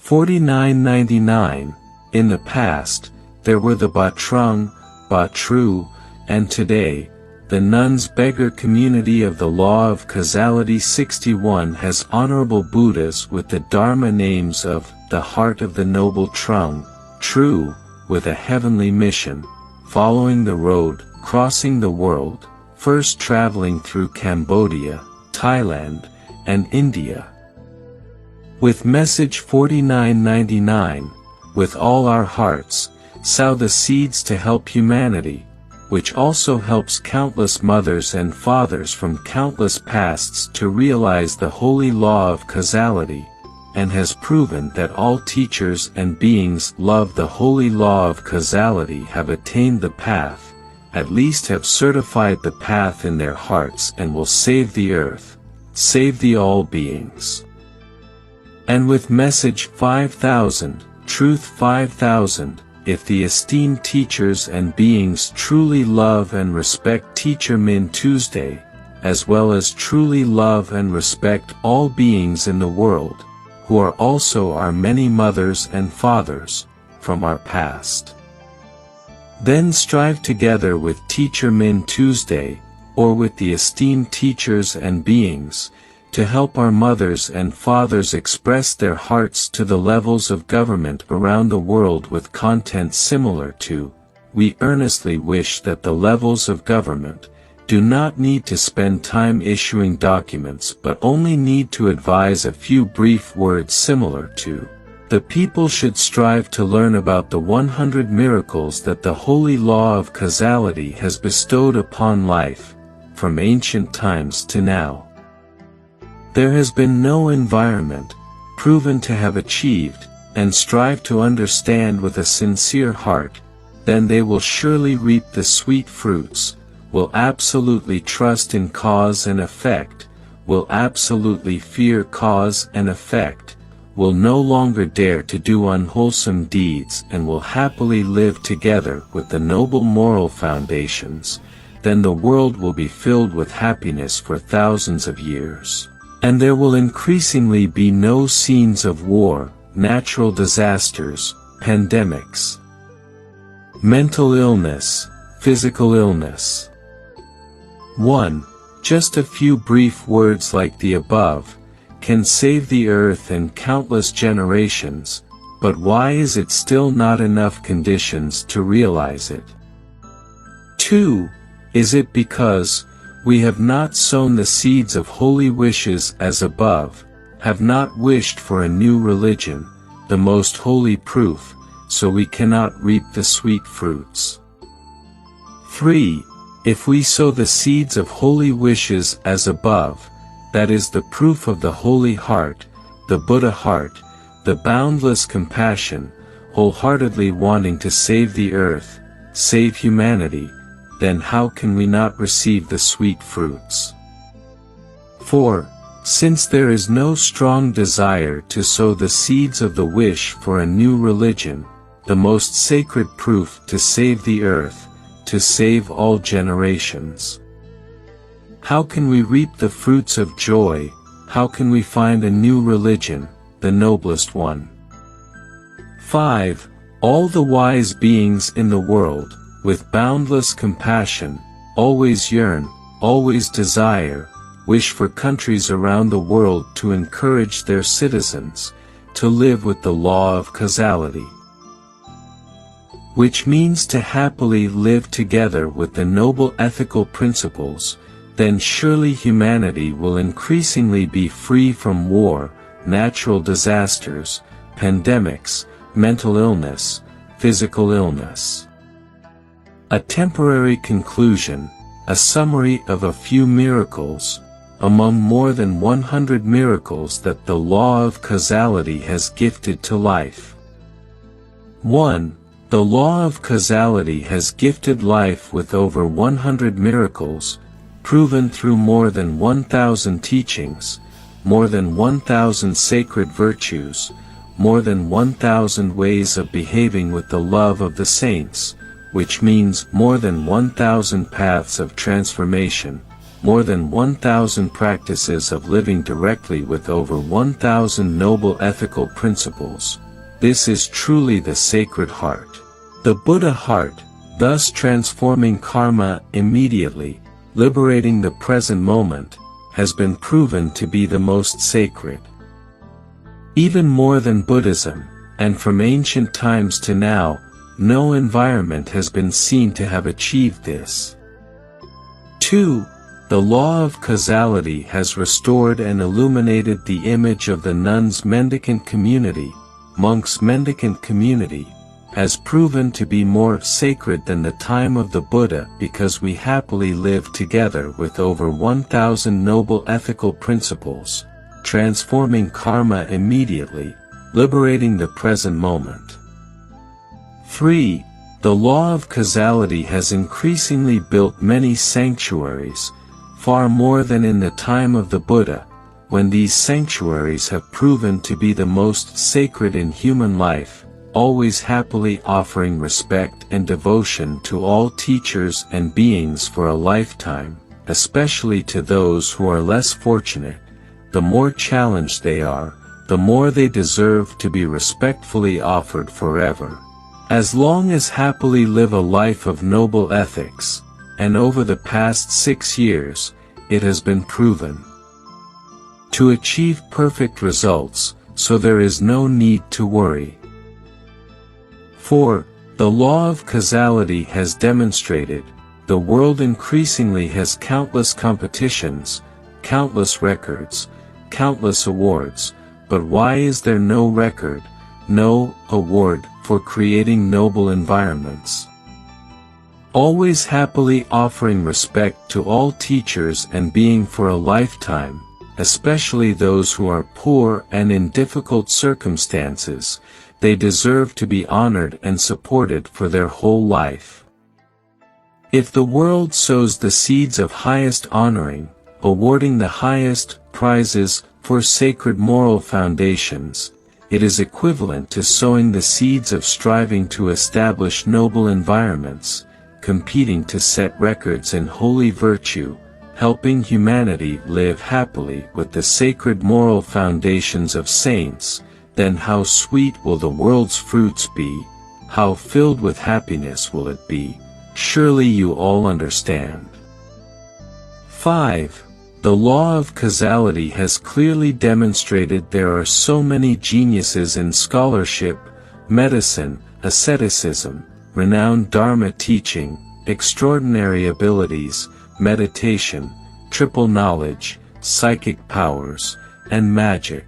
4999. In the past, there were the Batrung, Batru, and today, the nuns beggar community of the law of causality. 61 has honorable Buddhas with the Dharma names of the heart of the noble Trung, true, with a heavenly mission, following the road, crossing the world, first traveling through Cambodia, Thailand, and India. With message 4999, with all our hearts, sow the seeds to help humanity, which also helps countless mothers and fathers from countless pasts to realize the holy law of causality, and has proven that all teachers and beings love the holy law of causality have attained the path, at least have certified the path in their hearts, and will save the earth, save the all beings. And with message 5000, truth 5000, if the esteemed teachers and beings truly love and respect Teacher Min Tuesday, as well as truly love and respect all beings in the world, who are also our many mothers and fathers, from our past, then strive together with Teacher Min Tuesday, or with the esteemed teachers and beings, to help our mothers and fathers express their hearts to the levels of government around the world with content similar to, we earnestly wish that the levels of government do not need to spend time issuing documents but only need to advise a few brief words similar to, the people should strive to learn about the 100 miracles that the holy law of causality has bestowed upon life, from ancient times to now. There has been no environment, proven to have achieved, and strive to understand with a sincere heart, then they will surely reap the sweet fruits, will absolutely trust in cause and effect, will absolutely fear cause and effect, will no longer dare to do unwholesome deeds, and will happily live together with the noble moral foundations, then the world will be filled with happiness for thousands of years. And there will increasingly be no scenes of war, natural disasters, pandemics, mental illness, physical illness. 1. Just a few brief words like the above can save the earth and countless generations, but why is it still not enough conditions to realize it? 2. Is it because we have not sown the seeds of holy wishes as above, have not wished for a new religion, the most holy proof, so we cannot reap the sweet fruits? 3. If we sow the seeds of holy wishes as above, that is the proof of the holy heart, the Buddha heart, the boundless compassion, wholeheartedly wanting to save the earth, save humanity, then how can we not receive the sweet fruits? 4. Since there is no strong desire to sow the seeds of the wish for a new religion, the most sacred proof to save the earth, to save all generations, how can we reap the fruits of joy, how can we find a new religion, the noblest one? 5. All the wise beings in the world, with boundless compassion, always yearn, always desire, wish for countries around the world to encourage their citizens to live with the law of causality, which means to happily live together with the noble ethical principles, then surely humanity will increasingly be free from war, natural disasters, pandemics, mental illness, physical illness. A temporary conclusion, a summary of a few miracles, among more than 100 miracles that the law of causality has gifted to life. 1. The law of causality has gifted life with over 100 miracles, proven through more than 1,000 teachings, more than 1,000 sacred virtues, more than 1,000 ways of behaving with the love of the saints, which means more than 1,000 paths of transformation, more than 1,000 practices of living directly with over 1,000 noble ethical principles. This is truly the Sacred Heart. The Buddha heart, thus transforming karma immediately, liberating the present moment, has been proven to be the most sacred. Even more than Buddhism, and from ancient times to now, no environment has been seen to have achieved this. 2. The law of causality has restored and illuminated the image of the nuns' mendicant community, monks' mendicant community, has proven to be more sacred than the time of the Buddha because we happily live together with over 1,000 noble ethical principles, transforming karma immediately, liberating the present moment. 3. The law of causality has increasingly built many sanctuaries, far more than in the time of the Buddha, when these sanctuaries have proven to be the most sacred in human life, always happily offering respect and devotion to all teachers and beings for a lifetime, especially to those who are less fortunate. The more challenged they are, the more they deserve to be respectfully offered forever. As long as happily live a life of noble ethics, and over the past 6 years, it has been proven to achieve perfect results, so there is no need to worry. 4. The law of causality has demonstrated, the world increasingly has countless competitions, countless records, countless awards, but why is there no record, no award, for creating noble environments? Always happily offering respect to all teachers and being for a lifetime, especially those who are poor and in difficult circumstances, they deserve to be honored and supported for their whole life. If the world sows the seeds of highest honoring, awarding the highest prizes for sacred moral foundations, it is equivalent to sowing the seeds of striving to establish noble environments, competing to set records in holy virtue, helping humanity live happily with the sacred moral foundations of saints. Then how sweet will the world's fruits be, how filled with happiness will it be, surely you all understand. 5. The law of causality has clearly demonstrated there are so many geniuses in scholarship, medicine, asceticism, renowned Dharma teaching, extraordinary abilities, meditation, triple knowledge, psychic powers, and magic.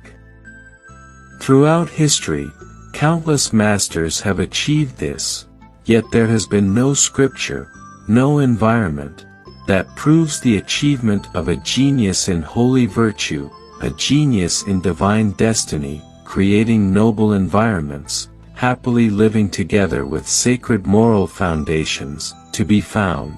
Throughout history, countless masters have achieved this, yet there has been no scripture, no environment, that proves the achievement of a genius in holy virtue, a genius in divine destiny, creating noble environments, happily living together with sacred moral foundations, to be found.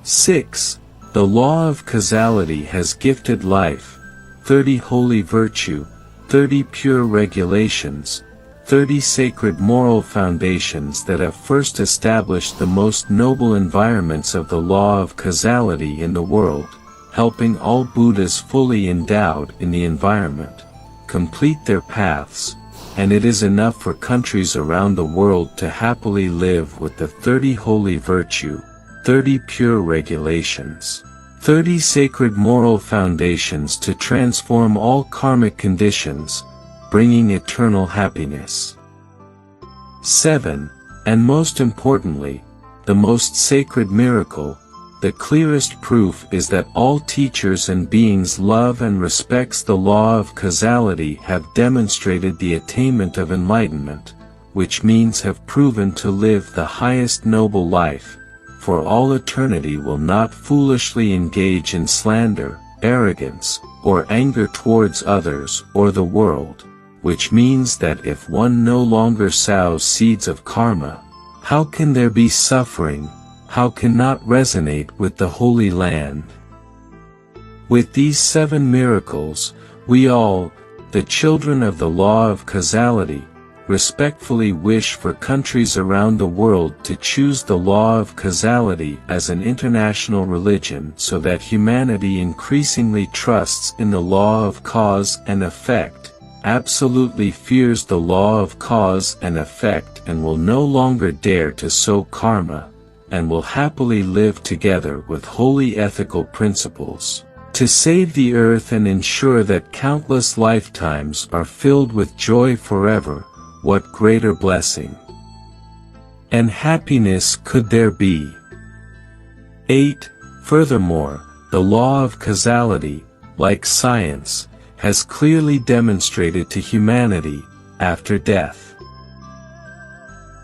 6. The law of causality has gifted life, 30 holy virtue, 30 pure regulations, 30 sacred moral foundations that have first established the most noble environments of the law of causality in the world, helping all Buddhas fully endowed in the environment, complete their paths, and it is enough for countries around the world to happily live with the 30 holy virtue, 30 pure regulations, 30 sacred moral foundations to transform all karmic conditions, bringing eternal happiness. 7. And most importantly, the most sacred miracle, the clearest proof is that all teachers and beings love and respects the law of causality have demonstrated the attainment of enlightenment, which means have proven to live the highest noble life, for all eternity will not foolishly engage in slander, arrogance, or anger towards others or the world, which means that if one no longer sows seeds of karma, how can there be suffering, how can not resonate with the Holy Land? With these 7 miracles, we all, the children of the law of causality, respectfully wish for countries around the world to choose the law of causality as an international religion so that humanity increasingly trusts in the law of cause and effect, absolutely fears the law of cause and effect and will no longer dare to sow karma, and will happily live together with holy ethical principles, to save the earth and ensure that countless lifetimes are filled with joy forever. What greater blessing and happiness could there be? 8. Furthermore, the law of causality, like science, has clearly demonstrated to humanity, after death,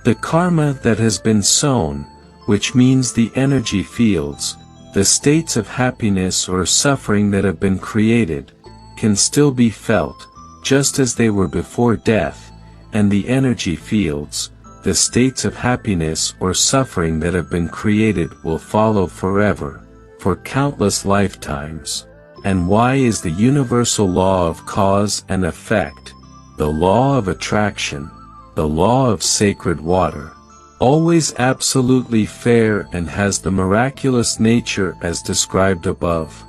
the karma that has been sown, which means the energy fields, the states of happiness or suffering that have been created, can still be felt, just as they were before death, and the energy fields, the states of happiness or suffering that have been created will follow forever, for countless lifetimes. And why is the universal law of cause and effect, the law of attraction, the law of sacred water, always absolutely fair and has the miraculous nature as described above?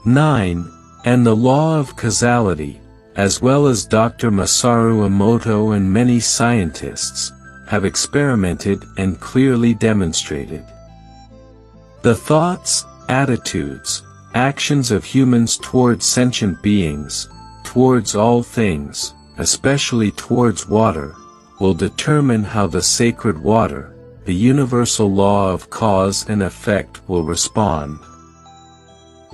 9. And the law of causality, as well as Dr. Masaru Emoto and many scientists, have experimented and clearly demonstrated. The thoughts, attitudes, actions of humans towards sentient beings, towards all things, especially towards water, will determine how the sacred water, the universal law of cause and effect, will respond.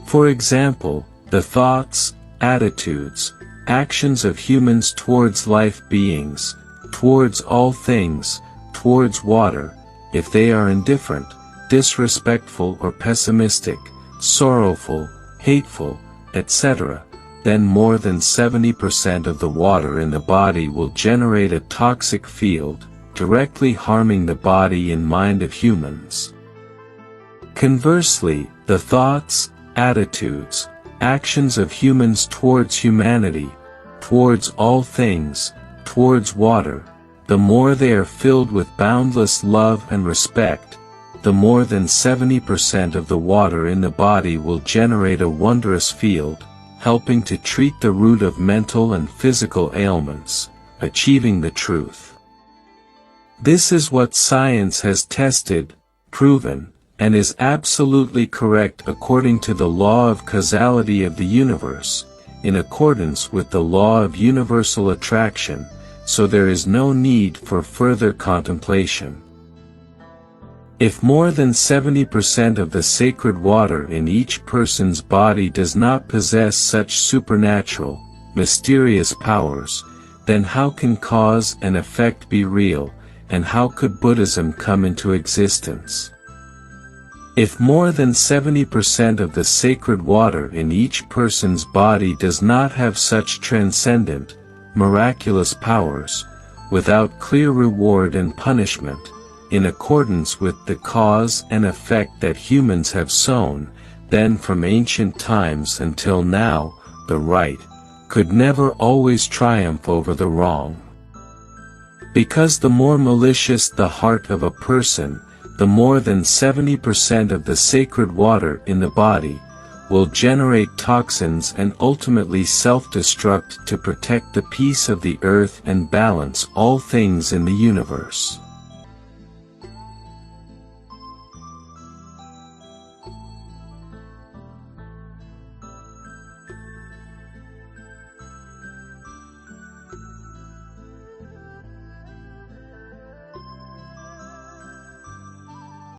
For example, the thoughts, attitudes, actions of humans towards life beings, towards all things, towards water, if they are indifferent, disrespectful or pessimistic, sorrowful, hateful, etc., then more than 70% of the water in the body will generate a toxic field, directly harming the body and mind of humans. Conversely, the thoughts, attitudes, actions of humans towards humanity, towards all things, towards water, the more they are filled with boundless love and respect, the more than 70% of the water in the body will generate a wondrous field, helping to treat the root of mental and physical ailments, achieving the truth. This is what science has tested, proven, and is absolutely correct according to the law of causality of the universe, in accordance with the law of universal attraction, so there is no need for further contemplation. If more than 70% of the sacred water in each person's body does not possess such supernatural, mysterious powers, then how can cause and effect be real, and how could Buddhism come into existence? If more than 70% of the sacred water in each person's body does not have such transcendent, miraculous powers, without clear reward and punishment, in accordance with the cause and effect that humans have sown, then from ancient times until now, the right could never always triumph over the wrong. Because the more malicious the heart of a person, the more than 70% of the sacred water in the body will generate toxins and ultimately self-destruct to protect the peace of the earth and balance all things in the universe.